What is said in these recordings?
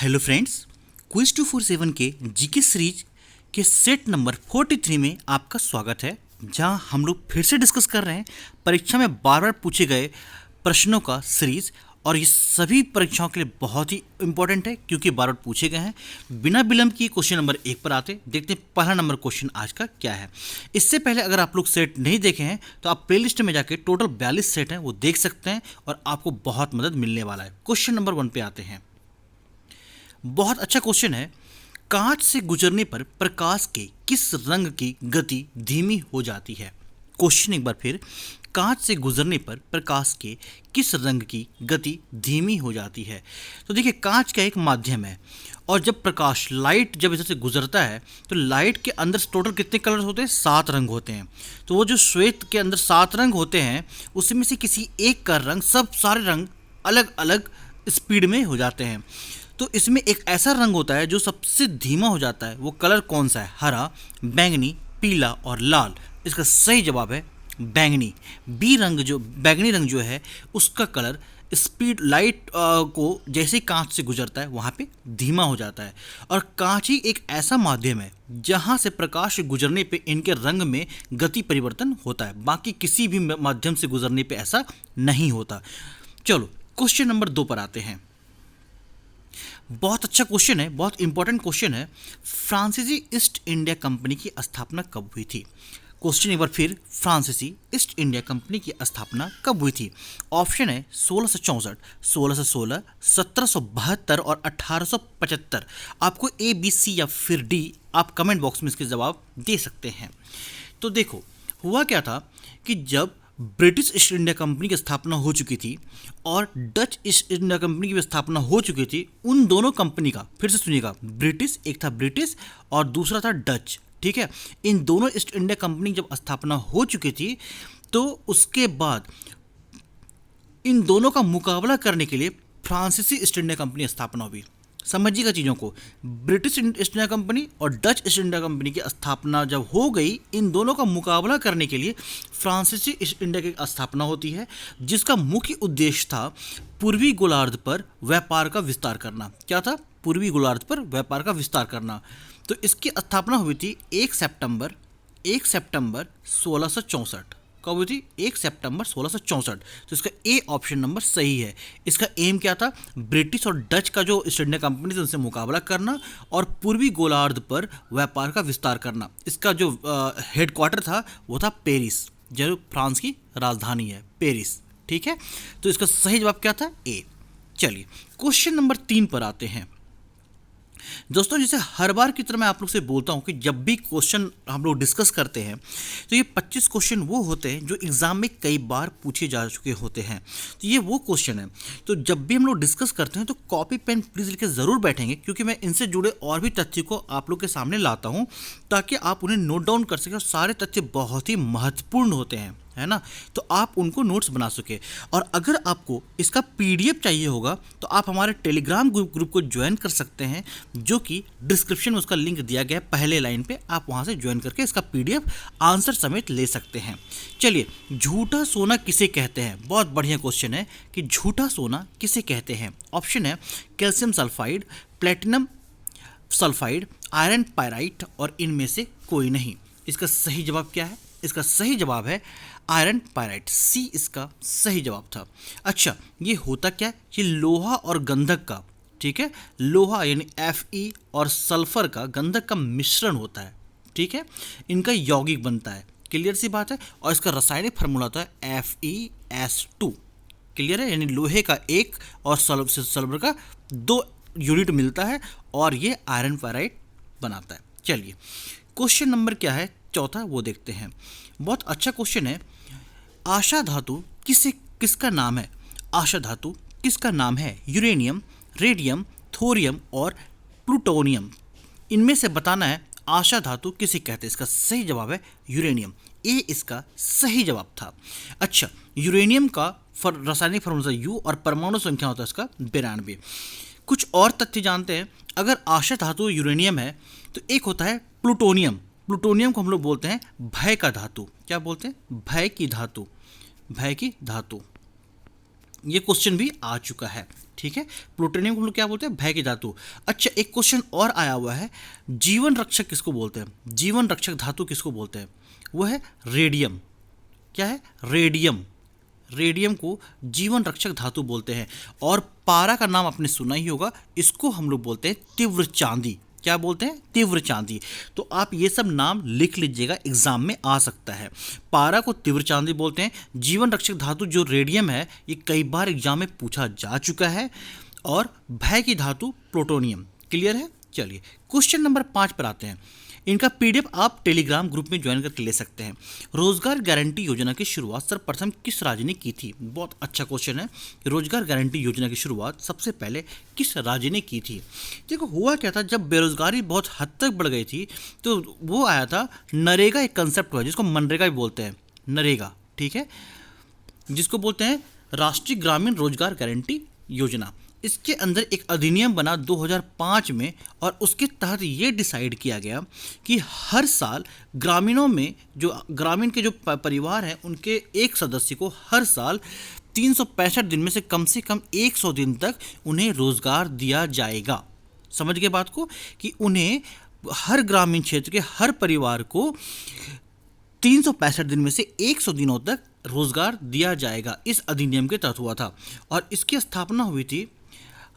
Hello friends, quiz 247 के GK series के set number 43 में आपका स्वागत है, जहां हम लोग फिर से डिस्कस कर रहे हैं परीक्षा में बार बार पूछे गए प्रश्नों का सीरीज। और ये सभी परीक्षाओं के लिए बहुत ही इंपॉर्टेंट है क्योंकि बार बार पूछे गए हैं। बिना विलंब किए क्वेश्चन नंबर 1 पर आते देखते हैं पहला नंबर क्वेश्चन आज का क्या है। इससे पहले अगर आप लोग सेट नहीं देखे हैं तो आप प्लेलिस्ट में जाके टोटल 42 सेट हैं वो देख सकते हैं और आपको बहुत मदद मिलने वाला है। क्वेश्चन नंबर 1 पे आते हैं। बहुत अच्छा क्वेश्चन है। कांच से गुजरने पर प्रकाश के किस रंग की गति धीमी हो जाती है? क्वेश्चन एक बार फिर, कांच से गुजरने पर प्रकाश के किस रंग की गति धीमी हो जाती है? तो देखिए, कांच का एक माध्यम है और जब प्रकाश लाइट जब इधर से गुजरता है तो लाइट के अंदर टोटल कितने कलर्स होते हैं? 7 रंग होते हैं। तो वो जो श्वेत के अंदर 7 रंग होते हैं उसमें से किसी एक का रंग, सब सारे रंग अलग अलग स्पीड में हो जाते हैं। तो इसमें एक ऐसा रंग होता है जो सबसे धीमा हो जाता है। वो कलर कौन सा है? हरा, बैंगनी, पीला और लाल। इसका सही जवाब है बैंगनी। बी रंग, जो बैंगनी रंग जो है उसका कलर स्पीड लाइट को जैसे कांच से गुजरता है वहाँ पे धीमा हो जाता है। और कांच ही एक ऐसा माध्यम है जहाँ से प्रकाश गुजरने पे इनके रंग में गति परिवर्तन होता है। बाकी किसी भी माध्यम से गुजरने पे ऐसा नहीं होता। चलो क्वेश्चन नंबर 2 पर आते हैं। बहुत अच्छा क्वेश्चन है, बहुत इंपॉर्टेंट क्वेश्चन है। फ्रांसीसी ईस्ट इंडिया कंपनी की स्थापना कब हुई थी? क्वेश्चन एक बार फिर, फ्रांसीसी ईस्ट इंडिया कंपनी की स्थापना कब हुई थी? ऑप्शन है 1664, 1616, 1772 और 1875। आपको ए, बी, सी या फिर डी, आप कमेंट बॉक्स में इसके जवाब दे सकते हैं। तो देखो, हुआ क्या था कि जब ब्रिटिश ईस्ट इंडिया कंपनी की स्थापना हो चुकी थी और डच ईस्ट इंडिया कंपनी की स्थापना हो चुकी थी, उन दोनों कंपनी का, फिर से सुनिएगा, ब्रिटिश, एक था ब्रिटिश और दूसरा था डच, ठीक है। इन दोनों ईस्ट इंडिया कंपनी जब स्थापना हो चुकी थी तो उसके बाद इन दोनों का मुकाबला करने के लिए फ्रांसीसी ईस्ट इंडिया कंपनी स्थापना हुई। समझिएगा चीज़ों को, ब्रिटिश ईस्ट इंडिया कंपनी और डच ईस्ट इंडिया कंपनी की स्थापना जब हो गई, इन दोनों का मुकाबला करने के लिए फ्रांसीसी ईस्ट इंडिया की स्थापना होती है, जिसका मुख्य उद्देश्य था पूर्वी गोलार्ध पर व्यापार का विस्तार करना। क्या था? पूर्वी गोलार्ध पर व्यापार का विस्तार करना। तो इसकी स्थापना हुई थी 1 सितंबर 1664। कब हुई थी? 1 सितंबर 1664। तो इसका ए ऑप्शन नंबर सही है। इसका एम क्या था? ब्रिटिश और डच का जो ईस्ट इंडिया कंपनी थी उनसे मुकाबला करना और पूर्वी गोलार्ध पर व्यापार का विस्तार करना। इसका जो हेडक्वार्टर था वो था पेरिस, जो फ्रांस की राजधानी है, पेरिस, ठीक है। तो इसका सही जवाब क्या था? ए। चलिए क्वेश्चन नंबर 3 पर आते हैं। दोस्तों, जैसे हर बार की तरह मैं आप लोग से बोलता हूं कि जब भी क्वेश्चन हम लोग डिस्कस करते हैं तो ये 25 क्वेश्चन वो होते हैं जो एग्जाम में कई बार पूछे जा चुके होते हैं। तो ये वो क्वेश्चन है। तो जब भी हम लोग डिस्कस करते हैं तो कॉपी पेन प्लीज़ लेके ज़रूर बैठेंगे, क्योंकि मैं इनसे जुड़े और भी तथ्य को आप लोग के सामने लाता हूँ ताकि आप उन्हें नोट डाउन कर सकें। और सारे तथ्य बहुत ही महत्वपूर्ण होते हैं, है ना, तो आप उनको नोट्स बना सके। और अगर आपको इसका पीडीएफ चाहिए होगा तो आप हमारे टेलीग्राम ग्रुप को ज्वाइन कर सकते हैं, जो कि डिस्क्रिप्शन में उसका लिंक दिया गया है पहले लाइन पे। आप वहां से ज्वाइन करके इसका पीडीएफ आंसर समेत ले सकते हैं। चलिए, झूठा सोना किसे कहते हैं? बहुत बढ़िया क्वेश्चन है कि झूठा सोना किसे कहते हैं। ऑप्शन है calcium sulphide, platinum sulphide, iron pyrite और इनमें से कोई नहीं। इसका सही जवाब क्या है? इसका सही जवाब है आयरन पायराइट। सी इसका सही जवाब था। अच्छा, ये होता क्या है? ये लोहा और गंधक का, ठीक है, लोहा यानी Fe और सल्फर का, गंधक का मिश्रण होता है, ठीक है। इनका यौगिक बनता है, क्लियर सी बात है। और इसका रासायनिक फार्मूला होता है FeS2, क्लियर है। यानी लोहे का 1 और सल्फर का 2 यूनिट मिलता है और ये आयरन पायराइट बनाता है। चलिए क्वेश्चन नंबर क्या है? चौथा, वो देखते हैं। बहुत अच्छा क्वेश्चन है। आशा धातु किसका नाम है? आशा धातु किसका नाम है? यूरेनियम, रेडियम, थोरियम और प्लूटोनियम। इनमें से बताना है आशा धातु किसे कहते हैं। इसका सही जवाब है यूरेनियम। ए इसका सही जवाब था। अच्छा, यूरेनियम का रासायनिक फार्मूला यू और परमाणु संख्या होता है इसका 92। कुछ और तथ्य जानते हैं। अगर आशा धातु यूरेनियम है तो एक होता है प्लूटोनियम। प्लूटोनियम को हम लोग बोलते हैं भय का धातु। क्या बोलते हैं? भय की धातु, भय की धातु। ये क्वेश्चन भी आ चुका है, ठीक है, प्लूटोनियम को हम लोग क्या बोलते हैं, भय की धातु। अच्छा, एक क्वेश्चन और आया हुआ है, जीवन रक्षक किसको बोलते हैं, जीवन रक्षक धातु किसको बोलते हैं, वो है रेडियम। क्या है, रेडियम। रेडियम को जीवन रक्षक धातु बोलते हैं। और पारा का नाम आपने सुना ही होगा, इसको हम लोग बोलते हैं तीव्र चांदी। क्या बोलते हैं, तीव्र चांदी। तो आप ये सब नाम लिख लीजिएगा, एग्जाम में आ सकता है। पारा को तीव्र चांदी बोलते हैं। जीवन रक्षक धातु जो रेडियम है, ये कई बार एग्जाम में पूछा जा चुका है। और भय की धातु प्लूटोनियम। क्लियर है। चलिए क्वेश्चन नंबर 5 पर आते हैं। इनका पीडीएफ आप टेलीग्राम ग्रुप में ज्वाइन करके ले सकते हैं। रोजगार गारंटी योजना की शुरुआत सर्वप्रथम किस राज्य ने की थी। बहुत अच्छा क्वेश्चन है। रोजगार गारंटी योजना की शुरुआत सबसे पहले किस राज्य ने की थी। देखो हुआ क्या था, जब बेरोजगारी बहुत हद तक बढ़ गई थी तो वो आया था नरेगा, एक कंसेप्ट हुआ जिसको मनरेगा भी बोलते हैं, नरेगा, ठीक है, जिसको बोलते हैं राष्ट्रीय ग्रामीण रोजगार गारंटी योजना। इसके अंदर एक अधिनियम बना 2005 में और उसके तहत ये डिसाइड किया गया कि हर साल ग्रामीणों में जो ग्रामीण के जो परिवार हैं उनके एक सदस्य को हर साल 365 दिन में से कम 100 दिन तक उन्हें रोजगार दिया जाएगा। समझ गए बात को, कि उन्हें हर ग्रामीण क्षेत्र के हर परिवार को 365 दिन में से 100 दिनों तक रोजगार दिया जाएगा। इस अधिनियम के तहत हुआ था और इसकी स्थापना हुई थी,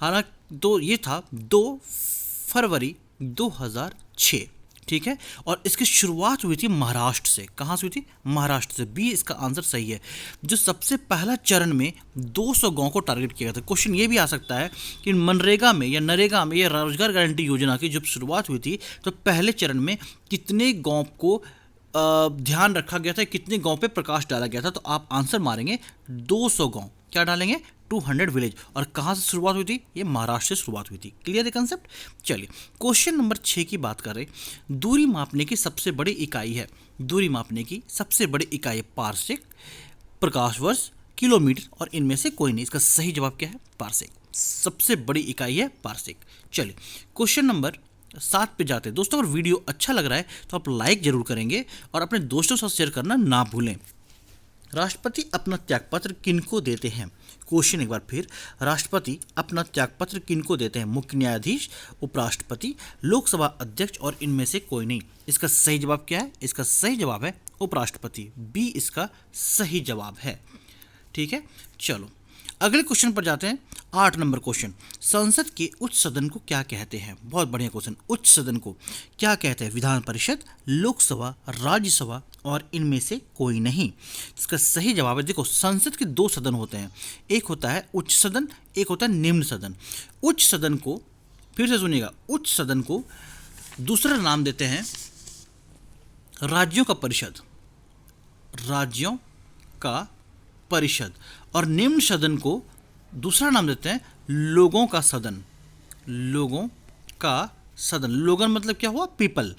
हालांकि तो ये था 2 फरवरी 2006, ठीक है। और इसकी शुरुआत हुई थी महाराष्ट्र से। कहाँ से हुई थी, महाराष्ट्र से। बी इसका आंसर सही है। जो सबसे पहला चरण में 200 गांव को टारगेट किया गया था। क्वेश्चन ये भी आ सकता है कि मनरेगा में या नरेगा में या रोजगार गारंटी योजना की जब शुरुआत हुई थी तो पहले चरण में कितने गाँव को ध्यान रखा गया था, कितने गांव पे प्रकाश डाला गया था। तो आप आंसर मारेंगे 200 गांव। क्या डालेंगे, 200 विलेज। और कहाँ से शुरुआत हुई थी, ये महाराष्ट्र से शुरुआत हुई थी। क्लियर है कंसेप्ट। चलिए क्वेश्चन नंबर 6 की बात करें। दूरी मापने की सबसे बड़ी इकाई है। दूरी मापने की सबसे बड़ी इकाई पारसेक, प्रकाश वर्ष, किलोमीटर और इनमें से कोई नहीं। इसका सही जवाब क्या है, पारसेक। सबसे बड़ी इकाई है पारसेक। चलिए क्वेश्चन नंबर 7 पे जाते हैं। दोस्तों अगर वीडियो अच्छा लग रहा है तो आप लाइक जरूर करेंगे और अपने दोस्तों के साथ शेयर करना ना भूलें। राष्ट्रपति अपना त्यागपत्र किनको देते हैं। क्वेश्चन एक बार फिर, राष्ट्रपति अपना त्यागपत्र किनको देते हैं। मुख्य न्यायाधीश, उपराष्ट्रपति, लोकसभा अध्यक्ष और इनमें से कोई नहीं। इसका सही जवाब क्या है, इसका सही जवाब है उपराष्ट्रपति। बी इसका सही जवाब है, ठीक है। चलो अगले क्वेश्चन पर जाते हैं। 8 नंबर क्वेश्चन, संसद के उच्च सदन को क्या कहते हैं। बहुत बढ़िया क्वेश्चन। उच्च सदन को क्या कहते हैं, विधान परिषद, लोकसभा, राज्यसभा और इनमें से कोई नहीं। इसका सही जवाब है, देखो संसद के 2 सदन होते हैं, एक होता है उच्च सदन, एक होता है निम्न सदन। उच्च सदन को, फिर से सुनिएगा, उच्च सदन को दूसरा नाम देते हैं राज्यों का परिषद, राज्यों का परिषद। और निम्न सदन को दूसरा नाम देते हैं लोगों का सदन, लोगों का सदन। लोगन मतलब क्या हुआ, पीपल।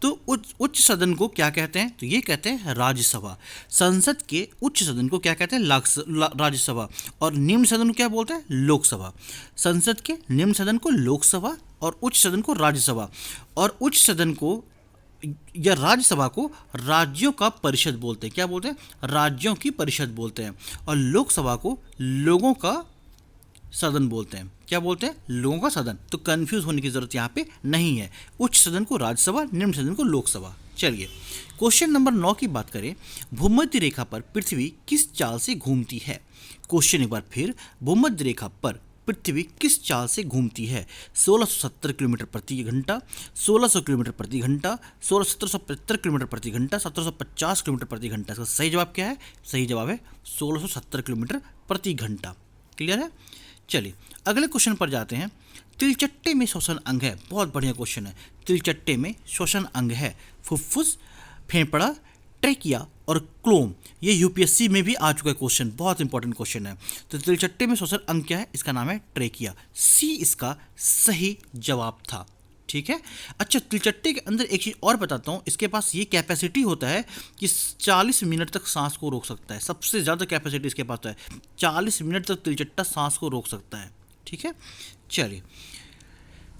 तो उच्च सदन को क्या कहते हैं, तो ये कहते हैं राज्यसभा। संसद के उच्च सदन को क्या कहते हैं, राज्यसभा। और निम्न सदन को क्या बोलते हैं, लोकसभा। संसद के निम्न सदन को लोकसभा और उच्च सदन को राज्यसभा। और उच्च सदन को या राज्यसभा को राज्यों का परिषद बोलते हैं। क्या बोलते हैं, राज्यों की परिषद बोलते हैं। और लोकसभा को लोगों का सदन बोलते हैं। क्या बोलते हैं, लोगों का सदन। तो कंफ्यूज होने की जरूरत यहाँ पे नहीं है। उच्च सदन को राज्यसभा, निम्न सदन को लोकसभा। चलिए क्वेश्चन नंबर 9 की बात करें। भूमध्य रेखा पर पृथ्वी किस चाल से घूमती है। क्वेश्चन एक बार फिर, भूमध्य रेखा पर पृथ्वी किस चाल से घूमती है। 1670 किलोमीटर प्रति घंटा, 1600 किलोमीटर प्रति घंटा, 1775 किलोमीटर प्रति घंटा, 1750 किलोमीटर प्रति घंटा। इसका सही जवाब क्या है, सही जवाब है 1670 किलोमीटर प्रति घंटा। क्लियर है। चलिए अगले क्वेश्चन पर जाते हैं। तिलचट्टे में श्वसन अंग है। बहुत बढ़िया क्वेश्चन है। तिलचट्टे में श्वसन अंग है फुफ्फुस, फेफड़ा, ट्रेकिया और क्लोम। ये यूपीएससी में भी आ चुका है क्वेश्चन, बहुत इंपॉर्टेंट क्वेश्चन है। तो तिलचट्टे में श्वसन अंग क्या है, इसका नाम है ट्रेकिया। सी इसका सही जवाब था, ठीक है। अच्छा तिलचट्टे के अंदर एक चीज़ और बताता हूँ, इसके पास ये कैपेसिटी होता है कि 40 मिनट तक सांस को रोक सकता है। सबसे ज़्यादा कैपेसिटी इसके पास है, 40 मिनट तक तिलचट्टा सांस को रोक सकता है, ठीक है। चलिए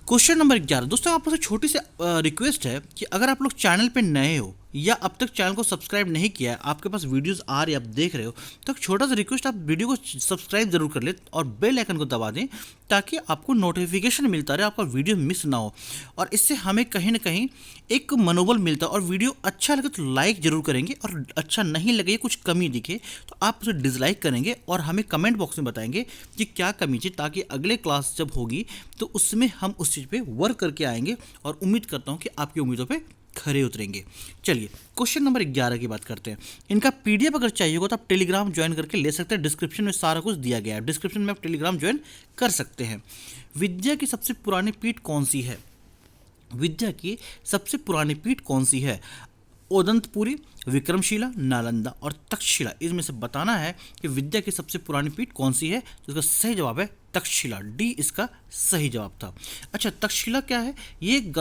क्वेश्चन नंबर 11। दोस्तों आप लोग से छोटी सी रिक्वेस्ट है कि अगर आप लोग चैनल पे नए हो या अब तक चैनल को सब्सक्राइब नहीं किया है, आपके पास वीडियोस आ रही है, आप देख रहे हो, तो एक छोटा सा रिक्वेस्ट, आप वीडियो को सब्सक्राइब जरूर कर ले और बेल आइकन को दबा दें ताकि आपको नोटिफिकेशन मिलता रहे, आपका वीडियो मिस ना हो। और इससे हमें कहीं ना कहीं एक मनोबल मिलता है। और वीडियो अच्छा लगे तो लाइक जरूर करेंगे, और अच्छा नहीं लगे, कुछ कमी दिखे तो आप उसे डिसलाइक करेंगे और हमें कमेंट बॉक्स में बताएंगे कि क्या कमी थी, ताकि अगले क्लास जब होगी तो उसमें हम उस चीज़ पे वर्क करके आएंगे। और उम्मीद करता हूँ कि आपकी उम्मीदों पे खरे उतरेंगे। चलिए क्वेश्चन नंबर 11 की बात करते हैं। इनका पीडीएफ अगर चाहिए होगा तो आप टेलीग्राम ज्वाइन करके ले सकते हैं, डिस्क्रिप्शन में सारा कुछ दिया गया है, डिस्क्रिप्शन में आप टेलीग्राम ज्वाइन कर सकते हैं। विद्या की सबसे पुरानी पीठ कौन सी है? विद्या की सबसे पुरानी पीठ कौन सी है? ओदंतपुरी, विक्रमशिला, नालंदा और तक्षशिला। इसमें से बताना है कि विद्या की सबसे पुरानी पीठ कौन सी है। तो इसका सही जवाब है तक्षशिला, डी इसका सही जवाब था। अच्छा, तक्षशिला क्या है? ये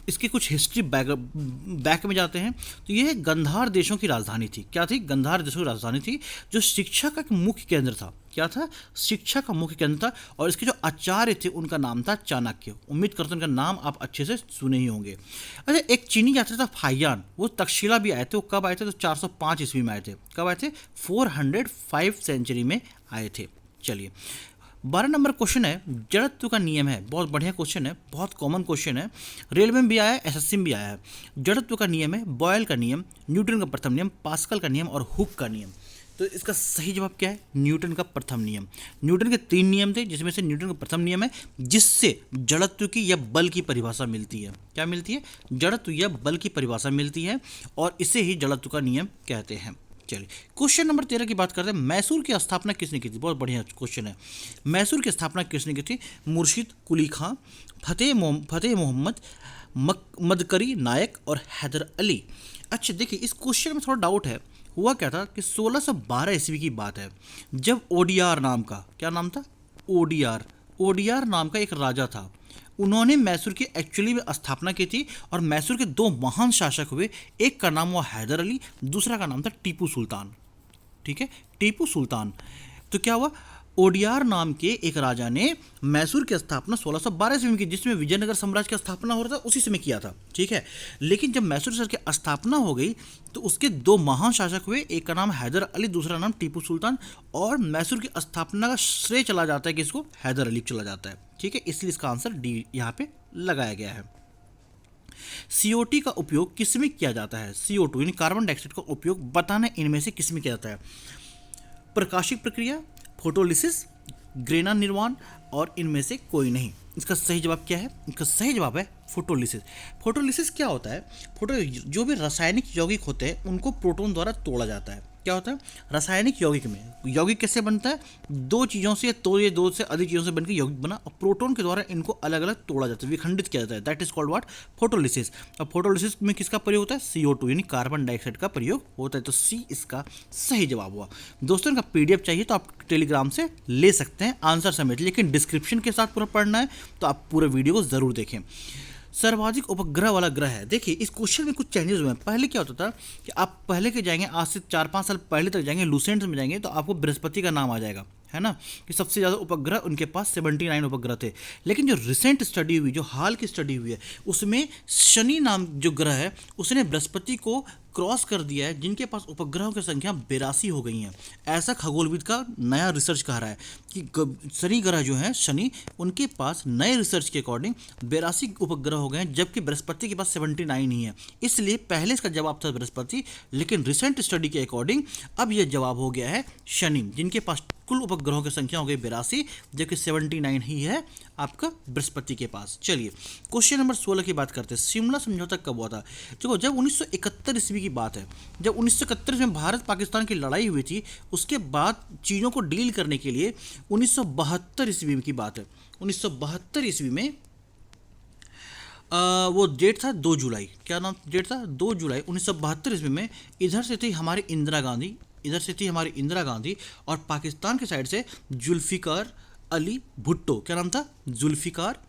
इसकी कुछ हिस्ट्री बैक में जाते हैं तो यह गंधार देशों की राजधानी थी। क्या थी? गंधार देशों की राजधानी थी, जो शिक्षा का एक मुख्य केंद्र था। क्या था? शिक्षा का मुख्य केंद्र था। और इसके जो आचार्य थे उनका नाम था चाणक्य। उम्मीद करता हूं उनका नाम आप अच्छे से सुने ही होंगे। अच्छा, एक चीनी यात्री था फाहियान, वो तक्षशिला भी आए थे। वो कब आए थे? तो 405 ईस्वी में आए थे। कब आए थे? 405 सेंचुरी में आए थे। चलिए 12 नंबर क्वेश्चन है, जड़त्व का नियम है। बहुत बढ़िया क्वेश्चन है, बहुत कॉमन क्वेश्चन है, रेलवे में भी आया है, एसएससी में भी आया है। जड़त्व का नियम है बॉयल का नियम, न्यूटन का प्रथम नियम, पास्कल का नियम और हुक का नियम। तो इसका सही जवाब क्या है? न्यूटन का प्रथम नियम। न्यूटन के 3 नियम थे, जिसमें से न्यूटन का प्रथम नियम है, जिससे जड़त्व की या बल की परिभाषा मिलती है। क्या मिलती है? जड़त्व या बल की परिभाषा मिलती है, और इसे ही जड़त्व का नियम कहते हैं। चलिए क्वेश्चन नंबर 13 की बात करते हैं। मैसूर की स्थापना किसने की थी? बहुत बढ़िया क्वेश्चन है। मैसूर की स्थापना किसने की थी? मुर्शिद कुली खां, फतेह मोहम्मद, मदकरी नायक और हैदर अली। अच्छा देखिए, इस क्वेश्चन में थोड़ा डाउट है। हुआ क्या था कि 1612 ईस्वी की बात है, जब ओडियार नाम का, क्या नाम था? ओडियार नाम का एक राजा था। उन्होंने मैसूर की एक्चुअली में स्थापना की थी। और मैसूर के 2 महान शासक हुए, एक का नाम हुआ हैदर अली, दूसरा का नाम था टीपू सुल्तान। ठीक है, टीपू सुल्तान। तो क्या हुआ? ओडियार नाम के एक राजा ने मैसूर की स्थापना 1612 ईस्वी में की, जिसमें विजयनगर साम्राज्य की स्थापना हो रहा था, उसी समय किया था। ठीक है, लेकिन जब मैसूर शहर की स्थापना हो गई तो उसके 2 महान शासक हुए, एक का नाम हैदर अली, दूसरा नाम टीपू सुल्तान। और मैसूर की स्थापना का श्रेय चला जाता है किसको? हैदर अली चला जाता है। ठीक है, इसलिए इसका आंसर डी यहाँ पे लगाया गया है। CO2 का उपयोग किसमें किया जाता है? CO2 यानी कार्बन डाइऑक्साइड का उपयोग बताना इनमें से किसमें किया जाता है? प्रकाशिक प्रक्रिया, फोटोलिसिस, ग्रेना निर्माण और इनमें से कोई नहीं। इसका सही जवाब क्या है? इसका सही जवाब है फोटोलिसिस। फोटोलिसिस क्या होता है? जो भी रासायनिक यौगिक होते हैं उनको प्रोटॉन द्वारा तोड़ा जाता है। क्या होता है? रासायनिक यौगिक में यौगिक कैसे बनता है? 2 चीज़ों से, तो ये 2 से अधिक चीज़ों से बनकर यौगिक बना, और प्रोटॉन के द्वारा इनको अलग अलग तोड़ा जाता है, विखंडित किया जाता है। That is called what? Photolysis. और फोटोलिसिस में किसका प्रयोग होता है? CO2 यानी कार्बन डाइऑक्साइड का प्रयोग होता है। तो सी इसका सही जवाब हुआ। दोस्तों, इनका PDF चाहिए तो आप टेलीग्राम से ले सकते हैं आंसर समेत, लेकिन डिस्क्रिप्शन के साथ पूरा पढ़ना है, तो आप पूरे वीडियो को जरूर देखें। सर्वाधिक उपग्रह वाला ग्रह है। देखिए इस क्वेश्चन में कुछ चेंजेस हुए हैं। पहले क्या होता था कि आप पहले के जाएंगे, आज से 4-5 साल पहले तक जाएंगे, लूसेंट में जाएंगे तो आपको बृहस्पति का नाम आ जाएगा, है ना, कि सबसे ज़्यादा उपग्रह उनके पास 79 उपग्रह थे। लेकिन जो रिसेंट स्टडी हुई, जो हाल की स्टडी हुई है, उसमें शनि नाम जो ग्रह है उसने बृहस्पति को क्रॉस कर दिया है, जिनके पास उपग्रहों की संख्या 82 हो गई हैं। ऐसा खगोलविद का नया रिसर्च कह रहा है कि शनि ग्रह जो है, शनि, उनके पास नए रिसर्च के अकॉर्डिंग 82 उपग्रह हो गए हैं, जबकि बृहस्पति के पास 79 ही है। इसलिए पहले इसका जवाब था बृहस्पति, लेकिन रिसेंट स्टडी के अकॉर्डिंग अब यह जवाब हो गया है शनि, जिनके पास कुल उपग्रहों की संख्या हो गई 82, जबकि 79 ही है आपका बृहस्पति के पास। चलिए क्वेश्चन नंबर 16 की बात करते हैं। शिमला समझौता कब हुआ था? देखो, जब 1971 ईस्वी की बात है, जब 1971 में भारत पाकिस्तान की लड़ाई हुई थी, उसके बाद चीज़ों को डील करने के लिए 1972 ईस्वी की बात है। 1972 ईस्वी में वो डेट था 2 जुलाई। क्या नाम डेट था? 2 जुलाई 1972 ईस्वी में। इधर से थी हमारी इंदिरा गांधी, और पाकिस्तान की साइड से जुल्फिकार अली भुट्टो। क्या नाम था? जुल्फिकार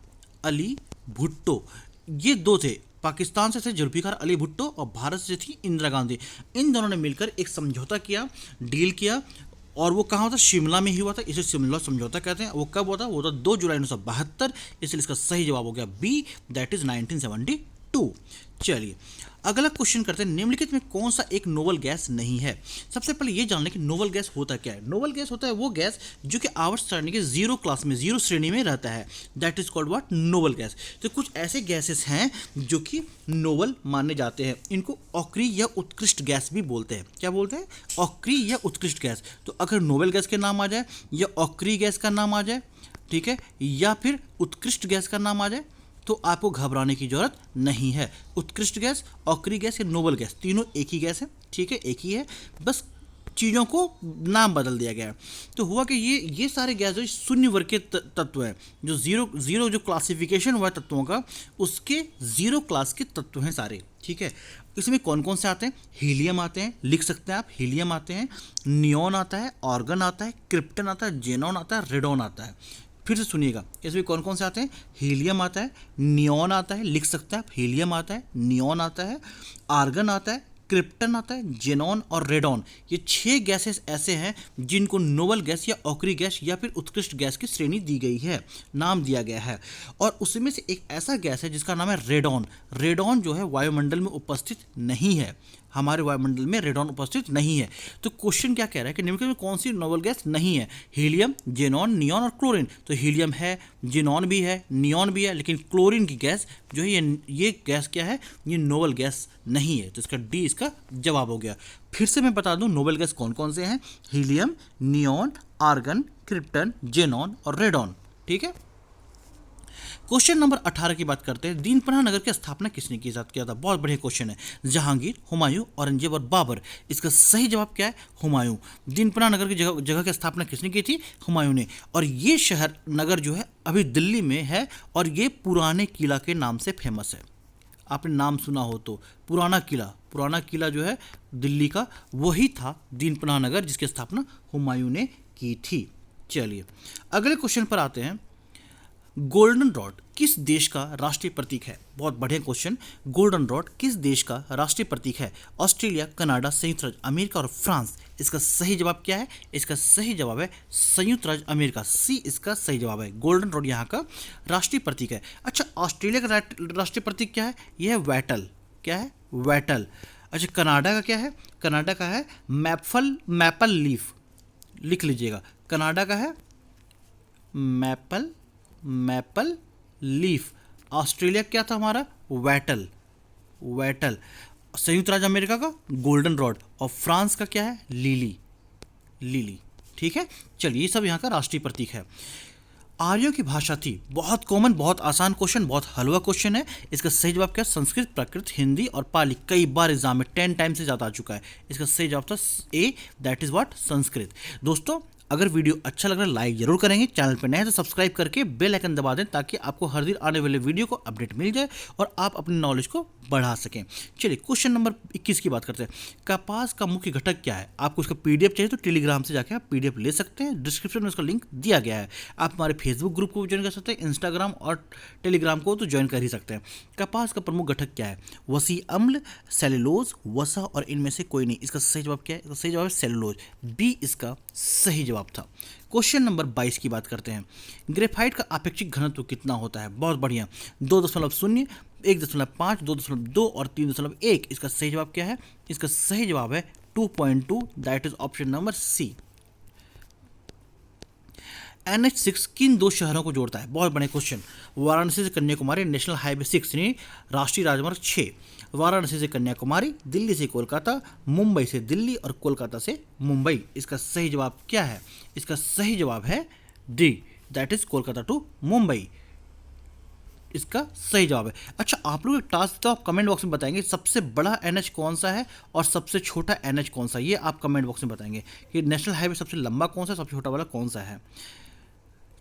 अली भुट्टो। ये 2 थे, पाकिस्तान से थे जुल्फिकार अली भुट्टो और भारत से थी इंदिरा गांधी। इन दोनों ने मिलकर एक समझौता किया, डील किया, और वो कहाँ हुआ था? शिमला में ही हुआ था। इसे शिमला समझौता कहते हैं। वो कब हुआ था? वो था 2 जुलाई 1972। इसलिए इसका सही जवाब हो गया बी, दैट इज 1972। 2। चलिए अगला क्वेश्चन करते हैं, निम्नलिखित में कौन सा एक नोबल गैस नहीं है। सबसे पहले ये जान लें कि नोबल गैस होता क्या है। नोबल गैस होता है वो गैस जो कि आवर्त सारणी के जीरो क्लास में, जीरो श्रेणी में रहता है, that is called what, noble gas. तो कुछ ऐसे गैसेस हैं जो कि नोबल माने जाते हैं, इनको अक्रिय या उत्कृष्ट गैस भी बोलते हैं। क्या बोलते हैं? अक्रिय या उत्कृष्ट गैस। तो अगर नोबल गैस के नाम आ जाए या अक्रिय गैस का नाम आ जाए, ठीक है, या फिर उत्कृष्ट गैस का नाम आ जाए, तो आपको घबराने की जरूरत नहीं है। उत्कृष्ट गैस, अक्रिय गैस या नोबल गैस, तीनों एक ही गैस है, ठीक है, एक ही है, बस चीज़ों को नाम बदल दिया गया है। तो हुआ कि ये सारे गैस जो शून्य वर्ग के तत्व हैं, जो जीरो जो क्लासिफिकेशन हुआ है तत्वों का, उसके जीरो क्लास के तत्व हैं सारे, ठीक है। इसमें कौन कौन से आते हैं? हीलियम आते हैं, लिख सकते हैं आप, हीलियम आते हैं, नियॉन आता है, आर्गन आता है, क्रिप्टन आता है, जेनॉन आता है, रेडॉन आता है। फिर से सुनिएगा, इसमें कौन कौन से आते हैं? हीलियम आता है, नियॉन आता है, लिख सकते हैं आप, हीलियम आता है, नियॉन आता है, आर्गन आता है, क्रिप्टन आता है, जेनॉन और रेडॉन। ये 6 गैसेस ऐसे हैं जिनको नोबल गैस या अक्रिय गैस या फिर उत्कृष्ट गैस की श्रेणी दी गई है, नाम दिया गया है। और उसमें से एक ऐसा गैस है जिसका नाम है रेडॉन। रेडॉन जो है वायुमंडल में उपस्थित नहीं है, हमारे वायुमंडल में रेडॉन उपस्थित नहीं है। तो क्वेश्चन क्या कह रहा है कि निम्नलिखित में कौन सी नोबल गैस नहीं है? हीलियम, जेनॉन, नियॉन और क्लोरीन। तो हीलियम है, जेनॉन भी है, नियॉन भी है, लेकिन क्लोरीन की गैस जो है ये गैस क्या है? ये नोबल गैस नहीं है। तो इसका डी इसका जवाब हो गया। फिर से मैं बता दूं नोबल गैस कौन कौन से हैं? Helium, neon, argon, krypton, xenon और रेडॉन, ठीक है। क्वेश्चन नंबर 18 की बात करते हैं। दीनपनाह नगर की स्थापना किसने किया था? बहुत बढ़िया क्वेश्चन है। जहांगीर, हुमायूं, औरंगजेब और बाबर। इसका सही जवाब क्या है? हुमायूं। दीनपनाह नगर की जगह की स्थापना किसने की थी? हुमायूं ने। और ये शहर नगर जो है अभी दिल्ली में है और ये पुराने किला के नाम से फेमस है। आपने नाम सुना हो तो, पुराना किला जो है दिल्ली का, वही था दीनपनाह नगर जिसकी स्थापना हुमायूं ने की थी। चलिए अगले क्वेश्चन पर आते हैं। गोल्डन रॉड किस देश का राष्ट्रीय प्रतीक है? बहुत बढ़िया क्वेश्चन। गोल्डन रॉड किस देश का राष्ट्रीय प्रतीक है? ऑस्ट्रेलिया, कनाडा, संयुक्त राज्य अमेरिका और फ्रांस। इसका सही जवाब क्या है? इसका सही जवाब है संयुक्त राज्य अमेरिका, सी इसका सही जवाब है। गोल्डन रॉड यहाँ का राष्ट्रीय प्रतीक है। अच्छा, ऑस्ट्रेलिया का राष्ट्रीय प्रतीक क्या है? यह है वैटल। क्या है? वैटल। अच्छा, कनाडा का क्या है? कनाडा का है मैपल लीफ, लिख लीजिएगा। कनाडा का है मैपल लीफ। ऑस्ट्रेलिया क्या था हमारा? वैटल। संयुक्त राज्य अमेरिका का गोल्डन रॉड और फ्रांस का क्या है? लिली। ठीक है, चलिए ये सब यहाँ का राष्ट्रीय प्रतीक है। आर्यों की भाषा थी, बहुत कॉमन, बहुत आसान क्वेश्चन, बहुत हलवा क्वेश्चन है। इसका सही जवाब क्या? संस्कृत, प्राकृत, हिंदी और पाली। कई बार एग्जाम में 10 टाइम से ज़्यादा आ चुका है। इसका सही जवाब था ए, दैट इज व्हाट, संस्कृत। दोस्तों अगर वीडियो अच्छा लग रहा है लाइक जरूर करेंगे, चैनल पर नए हैं तो सब्सक्राइब करके बेल आइकन दबा दें ताकि आपको हर दिन आने वाले वीडियो को अपडेट मिल जाए और आप अपनी नॉलेज को बढ़ा सकें। चलिए क्वेश्चन नंबर 21 की बात करते हैं। कपास का मुख्य घटक क्या है? आपको इसका पीडीएफ चाहिए तो टेलीग्राम से जाकर आप पीडीएफ ले सकते हैं, डिस्क्रिप्शन में उसका लिंक दिया गया है। आप हमारे फेसबुक ग्रुप को ज्वाइन कर सकते हैं, इंस्टाग्राम और टेलीग्राम को तो ज्वाइन कर ही सकते हैं। कपास का प्रमुख घटक क्या है? वसी अम्ल, सेलुलोज, वसा और इनमें से कोई नहीं। इसका सही जवाब क्या है? इसका सही जवाब है सेलुलोज, बी इसका सही जवाब था। क्वेश्चन नंबर 22 की बात करते हैं। ग्रेफाइट का अपेक्षिक घनत्व कितना होता है? बहुत बढ़िया, 2.0, 1.5, 2.2 और 3.1। इसका सही जवाब क्या है? इसका सही जवाब है 2.2, that is option number C. NH6 किन 2 शहरों को जोड़ता है? बहुत बड़े क्वेश्चन। वाराणसी से कन्याकुमारी, नेशनल हाईवे 6 यानी राष्ट्रीय राजमार्ग 6। वाराणसी से कन्याकुमारी, दिल्ली से कोलकाता, मुंबई से दिल्ली और कोलकाता से मुंबई। इसका सही जवाब क्या है? इसका सही जवाब है D, that is Kolkata to Mumbai. इसका सही जवाब है। अच्छा, आप लोग एक टास्क तो आप कमेंट बॉक्स में बताएंगे सबसे बड़ा NH कौन सा है और सबसे छोटा NH कौन सा है। ये आप कमेंट बॉक्स में बताएंगे कि नेशनल हाईवे सबसे लंबा कौन सा है, सबसे छोटा वाला कौन सा है।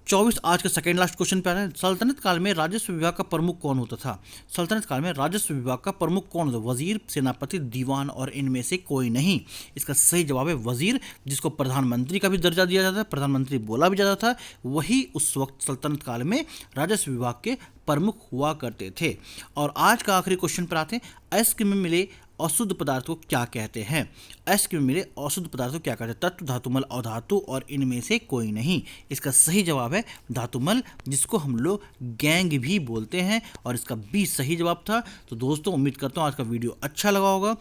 24 आज का सेकेंड लास्ट क्वेश्चन पे आ रहा है। सल्तनत काल में राजस्व विभाग का प्रमुख कौन होता था? सल्तनत काल में राजस्व विभाग का प्रमुख कौन होता? वजीर, सेनापति, दीवान और इनमें से कोई नहीं। इसका सही जवाब है वजीर, जिसको प्रधानमंत्री का भी दर्जा दिया जाता है, प्रधानमंत्री बोला भी जाता था। वही उस वक्त सल्तनत काल में राजस्व विभाग के प्रमुख हुआ करते थे। और आज का आखिरी क्वेश्चन पर आते हैं। आइसक्रीम में मिले अशुद्ध पदार्थ को क्या कहते हैं? अष्टक में मिले अशुद्ध पदार्थ को क्या कहते हैं? तत्व, धातुमल, अधातु और इनमें से कोई नहीं। इसका सही जवाब है धातुमल, जिसको हम लोग गैंग भी बोलते हैं, और इसका बी सही जवाब था। तो दोस्तों उम्मीद करता हूँ आज का वीडियो अच्छा लगा होगा।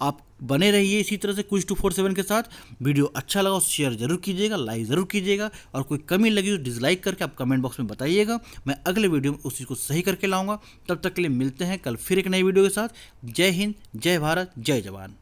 आप बने रहिए इसी तरह से क्विज 247 के साथ। वीडियो अच्छा लगा तो शेयर जरूर कीजिएगा, लाइक ज़रूर कीजिएगा, और कोई कमी लगी तो डिसलाइक करके आप कमेंट बॉक्स में बताइएगा। मैं अगले वीडियो में उस चीज़ को सही करके लाऊंगा। तब तक के लिए मिलते हैं कल फिर एक नई वीडियो के साथ। जय हिंद, जय भारत, जय जवान।